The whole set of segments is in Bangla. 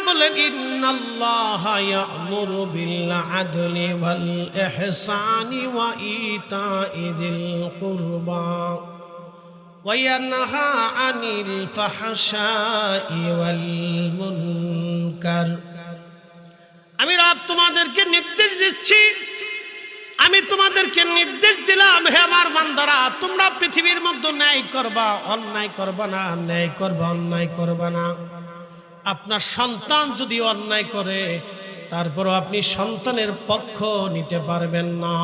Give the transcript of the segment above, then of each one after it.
বলেন, ইন্নাল্লাহা ইয়া'মুরু বিল আদলি ওয়াল ইহসানি ওয়া ইতা'i যিল কুরবা ওয়া ইয়ানহা আনিল ফাহশাই ওয়াল মুনকার। আমি রব তোমাদেরকে নির্দেশ দিচ্ছি, আমি তোমাদেরকে নির্দেশ দিলাম, হে আমার বান্দারা, তোমরা পৃথিবীর মধ্যে ন্যায় করবা, অন্যায় করবা না, ন্যায় করবা, অন্যায় করবা না। আপনার সন্তান যদি অন্যায় করে, তারপরও আপনি সন্তানের পক্ষ নিতে পারবেন না,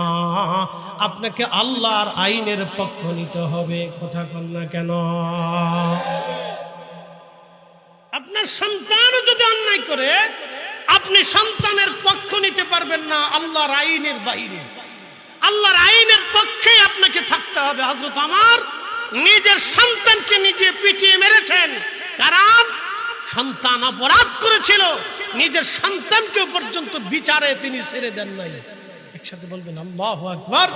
আপনাকে আল্লাহর আইনের পক্ষ নিতে হবে। কথা বল না কেন? আপনার সন্তান যদি অন্যায় করে, আপনি সন্তানের পক্ষ নিতে পারবেন না, আল্লাহর আইনের বাইরে। আল্লাহর আইনের পক্ষে আপনাকে থাকতে হবে। হযরত ওমর নিজের সন্তানকে নিজে পিটিয়ে মেরেছেন, কারণ সন্তান অপরাধ করেছিল, নিজের সন্তানকে পর্যন্ত বিচারে তিনি ছেড়ে দেন নাই। একসাথে বলবেন আল্লাহু আকবার।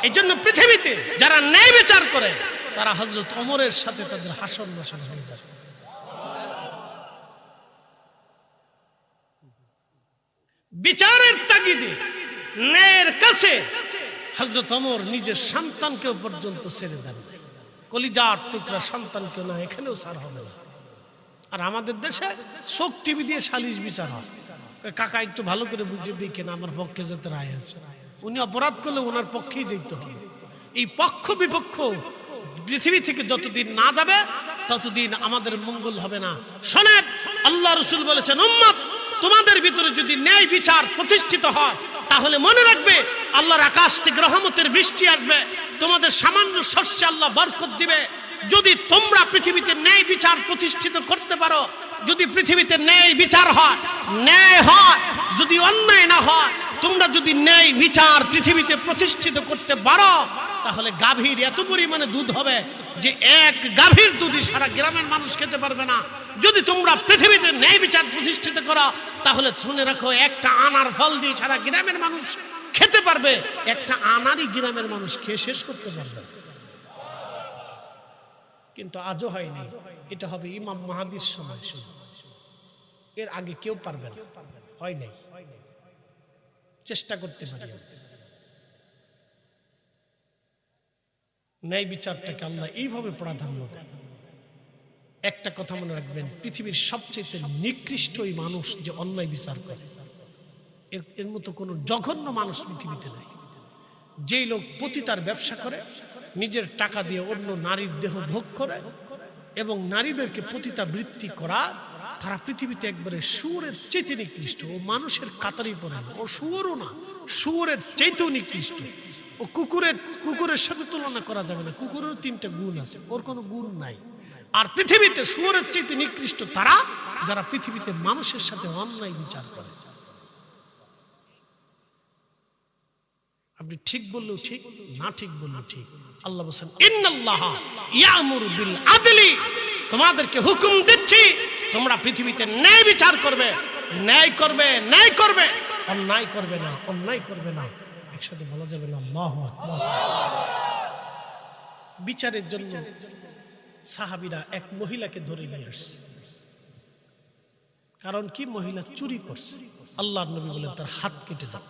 এই জন্য পৃথিবীতে যারা ন্যায় বিচার করে, তারা হযরত ওমরের সাথে তাদের হাসর নাসর হয়ে যাবে। বিচারের তাগিদে ন্যায়ের কাছে হযরত ওমর নিজের সন্তানকেও পর্যন্ত ছেড়ে দেন নাই। কলিজার টুকরা সন্তানকে না, এখানেও ছাড় হবে না। আর আমাদের দেশে চোখ টিভি দিয়ে সালিশ বিচার হয়। কাকা একটু ভালো করে বুঝে দেখেন, আমার পক্ষে যেতে রায় আছে, উনি অপরাধ করলে ওনার পক্ষেই যেতে হবে। এই পক্ষ বিপক্ষ পৃথিবী থেকে যতদিন না যাবে, ততদিন আমাদের মঙ্গল হবে না। শোনেন, আল্লাহ রাসূল বলেছেন, উম্মত, তোমাদের ভিতরে যদি ন্যায় বিচার প্রতিষ্ঠিত হয়, তাহলে মনে রাখবে আল্লাহর আকাশ থেকে রহমতের বৃষ্টি আসবে, তোমাদের সামান্য শস্যে আল্লাহ বরকত দিবে। যদি তোমরা পৃথিবীতে ন্যায় বিচার প্রতিষ্ঠিত করতে পারো, যদি পৃথিবীতে ন্যায় বিচার হয়, ন্যায় হয়, যদি অন্যায় না হয়, তোমরা যদি ন্যায় বিচার পৃথিবীতে প্রতিষ্ঠিত করতে পারো, তাহলে গাভীর এত পরিমাণে দুধ হবে যে এক গাভীর দুধই সারা গ্রামের মানুষ খেতে পারবে না। যদি তোমরা পৃথিবীতে ন্যায় বিচার প্রতিষ্ঠিত করো, তাহলে শুনে রাখো, একটা আনার ফল দিয়ে সারা গ্রামের মানুষ খেতে পারবে, একটা আনারই গ্রামের মানুষ খেয়ে শেষ করতে পারবে। কিন্তু আজও হয়নি। এটা হবে ইমাম মাহদীর সময়, এর আগে কেউ পারবে না। হয় নাই, চেষ্টা করতে পারি। ন্যায় বিচারটাকে আল্লাহ এইভাবে প্রাধান্য দেয়। একটা কথা মনে রাখবেন, পৃথিবীর সবচেয়ে নিকৃষ্ট ওই মানুষ যে অন্যায় বিচার করে, এর মতো কোনো জঘন্য মানুষ পৃথিবীতে নেই। যেই লোক পতিতার ব্যবসা করে, নিজের টাকা দিয়ে অন্য নারীর দেহ ভোগ করে এবং নারীদেরকে পতিতা বৃত্তি করা, তারা পৃথিবীতে একবারে শুয়োরের চাইতে নিকৃষ্ট। ও মানুষের কাতারই পড়ে না, ও শুয়োরও না, শুয়োরের চাইতেও নিকৃষ্ট। ও কুকুরের সাথে তুলনা করা যাবে না। কুকুরের 3টা গুণ আছে, ওর কোনো গুণ নাই। আর পৃথিবীতে শুয়োরের চাইতে নিকৃষ্ট তারা, যারা পৃথিবীতে মানুষের সাথে অন্যায় বিচার করে। আপনি ঠিক বললেও ঠিক, না ঠিক বললেও ঠিক। আল্লাহ বলেন, ইন্নাল্লাহা ইয়া'মুরু বিল আদলি, তোমাদেরকে হুকুম দিচ্ছি, তোমরা পৃথিবীতে ন্যায় বিচার করবে, ন্যায় করবে, ন্যায় করবে, অন্যায় করবে না, অন্যায় করবে না। একসাথে বলা যাবে না আল্লাহু আকবার। বিচারের জন্য সাহাবীরা এক মহিলাকে ধরে নিয়ে আসছে। কারণ কি? মহিলা চুরি করছে। আল্লাহর নবী বলেন, তার হাত কেটে দাও।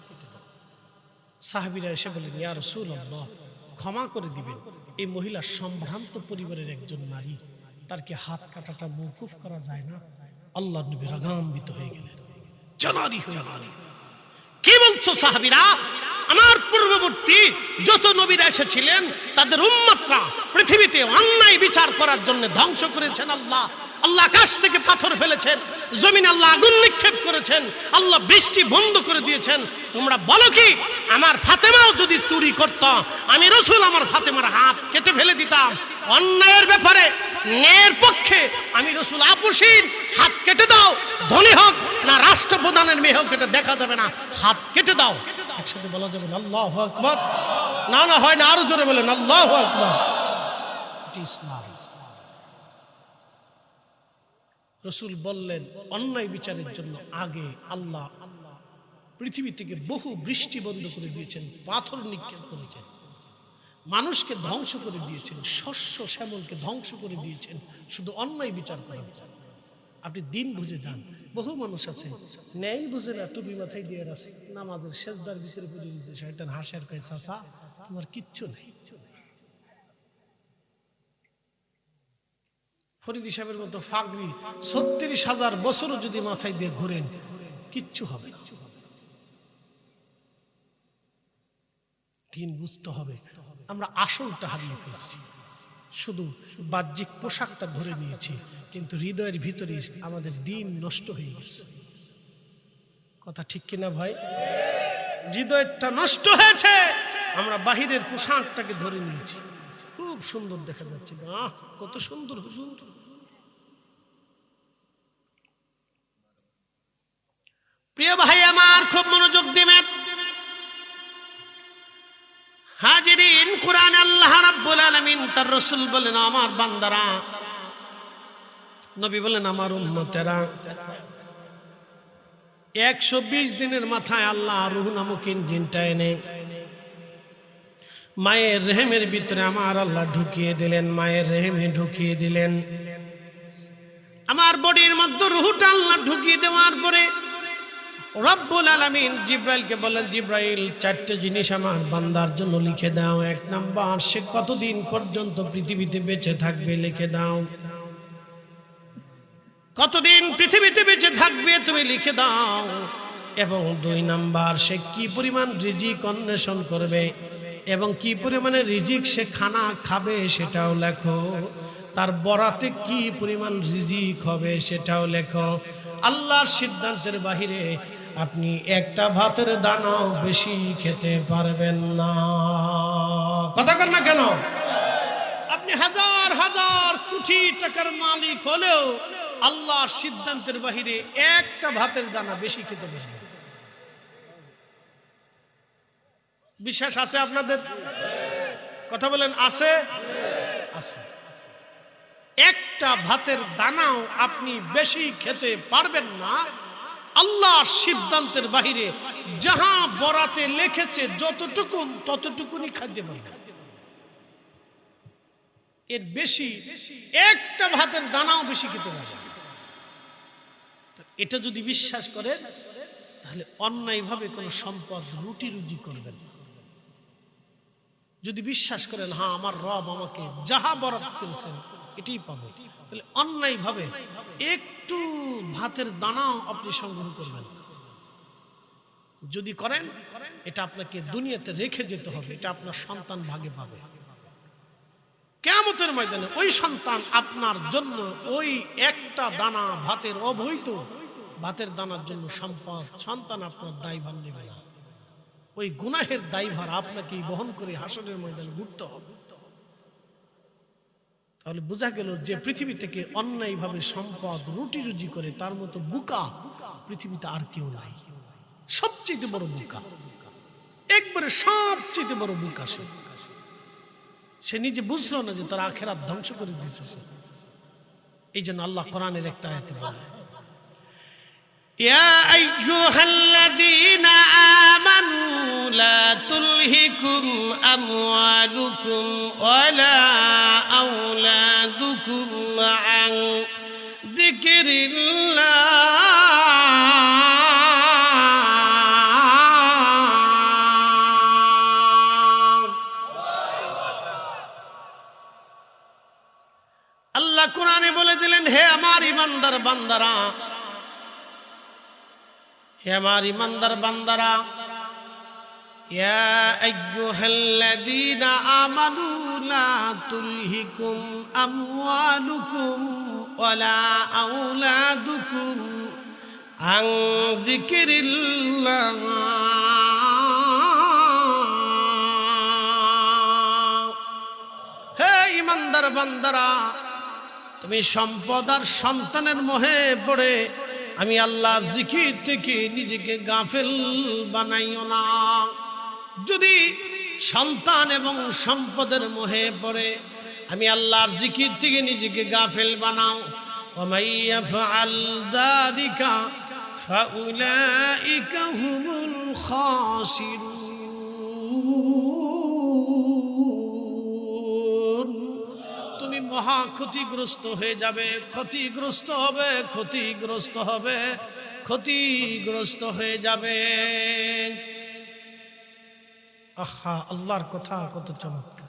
সাহাবীরা এসে বলেন, ইয়া রাসূলুল্লাহ, ক্ষমা করে দিবেন, এই মহিলা সম্ভ্রান্ত পরিবারের একজন নারী, তার কি হাত কাটাটা মওকুফ করা যায় না? আল্লাহর নবী রাগান্বিত হয়ে গেলেন, জানারি হয়ে গেলেন। কি বলছো সাহাবীরা? আমার পূর্ববর্তী যত নবীরা এসেছিলেন, তাদের উম্মতরা পৃথিবীতে অন্যায় বিচার করার জন্য ধ্বংস করেছেন। আল্লাহ আকাশ থেকে পাথর ফেলেছেন, জমিনে আল্লাহ আগুন নিক্ষেপ করেছেন, আল্লাহ বৃষ্টি বন্ধ করে দিয়েছেন। তোমরা বলো কি, আমার ফাতেমাও যদি চুরি করত, আমি রাসূল আমার ফাতেমার হাত কেটে ফেলে দিতাম। অন্যায়ের ব্যাপারে ন্যায়ের পক্ষে আমি রাসূল আপোষহীন, হাত কেটে দাও। ধনী হোক না রাষ্ট্রপ্রধানের মেয়ে হোক, এটা দেখা যাবে না, হাত কেটে দাও। একসাথে বলা যাবে না আল্লাহু আকবার? না না, হয় না, আরো জোরে বলেন আল্লাহু আকবার। এটি ইসলাম। রাসূল বললেন, অন্যায় বিচারের জন্য আগে আল্লাহ পৃথিবী থেকে বহু বৃষ্টি বন্ধ করে দিয়েছেন, পাথর নিক্ষেপ করেছেন, মানুষকে ধ্বংস করে দিয়েছেন, শস্য শ্যামলকে ধ্বংস করে দিয়েছেন, শুধু অন্যায় বিচার করার জন্য। আপনি দিন বুঝে যান। বহু মানুষ আছে ন্যায় বুঝে না, টুপি মাথায় দিয়ে রাখে, নামাজের সেজদার ভিতরে পুজো দিচ্ছে, শয়তান হাসের কয় চাচা তোমার কিচ্ছু নেই। ফরিদি সাহেবের মতো ফাগরি ৩৬,০০০ বছরও যদি মাথায় দিয়ে ঘুরেন কিচ্ছু হবে না। দিন বুঝতে হবে। আমরা আসলটা হারিয়ে ফেলছি, শুধু বাহ্যিক পোশাকটা ধরে নিয়েছি, কিন্তু হৃদয়ের ভিতরে আমাদের দিন নষ্ট হয়ে গেছে। কথা ঠিক কিনা ভাই? হৃদয়টা নষ্ট হয়েছে, আমরা বাহিরের পোশাকটাকে ধরে নিয়েছি। খুব সুন্দর দেখা যাচ্ছে, বাহ কত সুন্দর হুজুর। প্রিয় ভাই আমার, খুব মনোযোগ দিবেন। হাজিরিন, কুরআন আল্লাহ রাব্বুল আলামিন তার রাসূল বলেন আমার বান্দারা, নবী বলেন আমার উম্মতেরা, 120 দিনের মাথায় আল্লাহ রূহ নামক ইঞ্জিনটা এনে মায়ের রেহেমের ভিতরে আমার আল্লাহ ঢুকিয়ে দিলেন, মায়ের রেহেমে ঢুকিয়ে দিলেন। আমার বডির মধ্যে রূহটা আল্লাহ ঢুকিয়ে দেওয়ার পরে রব্বুল আলামিন জিব্রাইলকে বলেন, জিব্রাইল 4টে জিনিস আমার বান্দার জন্য লিখে দাও। 1 নাম্বার, সে কতদিন পর্যন্ত পৃথিবীতে বেঁচে থাকবে লিখে দাও। কতদিন পৃথিবীতে বেঁচে থাকবে তুমি লিখে দাও। এবং 2 নাম্বার, সে কি পরিমাণ রিজিক অন্বেষণ করবে এবং কি পরিমাণে রিজিক সে খানা খাবে সেটাও লেখো। তার বরাতে কি পরিমাণ রিজিক হবে সেটাও লেখো। আল্লাহর সিদ্ধান্তের বাহিরে আপনি একটা ভাতের দানাও বেশি খেতে পারবেন না। কথা কর না কেন? আপনি হাজার হাজার কোটি টাকার মালিক হলেও আল্লাহর সিদ্ধান্তের বাহিরে একটা ভাতের দানা বেশি খেতে পারবেন। বিশ্বাস আছে আপনাদের? কথা বলেন আছে? আছে। একটা ভাতের দানাও আপনি বেশি খেতে পারবেন না আল্লাহর সিদ্ধান্তের বাহিরে। যাহা বরাতে লিখেছে যতটুকু ততটুকুনি খাদ্য পারবেন, এর বেশি একটা ভাতের দানাও বেশি খেতে পারবেন। এটা যদি বিশ্বাস করেন তাহলে অন্যায়ভাবে কোনো সম্পদ রুটি রুজি করবেন না। যদি বিশ্বাস করেন হ্যাঁ আমার রব আমাকে যাহা বরাত করেছেন এটাই পাবো, তাহলে অন্যায়ভাবে একটু ভাতের দানাও আপনি সংগ্রহ করবেন না। যদি করেন এটা আপনাকে দুনিয়াতে রেখে যেতে হবে, এটা আপনার সন্তান ভাগে পাবে। কিয়ামতের ময়দানে ওই সন্তান আপনার জন্য ওই একটা দানা ভাতের, অবৈধ ভাতের দানার জন্য সন্তান আপনার দায়ভার নেবে না। ওই গুনাহের দায়ভার আপনাকে বহন করে হাসরের ময়দানে ঘুরতে হবে। তাহলে বোঝা গেল যে পৃথিবী থেকে অন্যায়ভাবে সম্পদ রুটি রুজি করে তার মতো বোকা পৃথিবীতে আর কেউ নাই। সবচেয়ে বড় বোকা, একবারে সবচেয়ে বড় বোকা সে নিজে বুঝলো না যে তার আখিরাত ধ্বংস করে দিয়েছে। এই জন্য আল্লাহ কোরআনের একটা আয়াতে বলেন, ইয়া আইয়ুহাল্লাযীনা আমানু লা তুলহিকুম আমওয়ালুকুম ওয়ালা আওলাদুকুম আন যিকরিল্লাহ। আল্লাহ কোরআনে বলে দিলেন, হে আমার ইমানদার বান্দারা, হে আমার ইমানদার বান্দারা, ইয়া আইয়ুহাল্লাযীনা আমানু লা তুলহিকুম আমওয়ালুকুম ওয়ালা আওলাদুকুম আন যিকরিল্লাহ। হে ইমানদার বান্দারা, তুমি সম্পদ আর সন্তানের মোহে পড়ে আমি আল্লাহর জিকির থেকে নিজেকে গাফেল বানাইও না। যদি সন্তান এবং সম্পদের মোহে পড়ে আমি আল্লাহর জিকির থেকে নিজেকে গাফেল বানাও, ওয়া ইয়াফআল যালিকা ফাউলাইকা হুমুল খাসিরুন। তুমি মহা ক্ষতিগ্রস্ত হয়ে যাবে, ক্ষতিগ্রস্ত হবে, ক্ষতিগ্রস্ত হবে, ক্ষতিগ্রস্ত হয়ে যাবে। আহা, আল্লাহর কথা কত চমৎকার।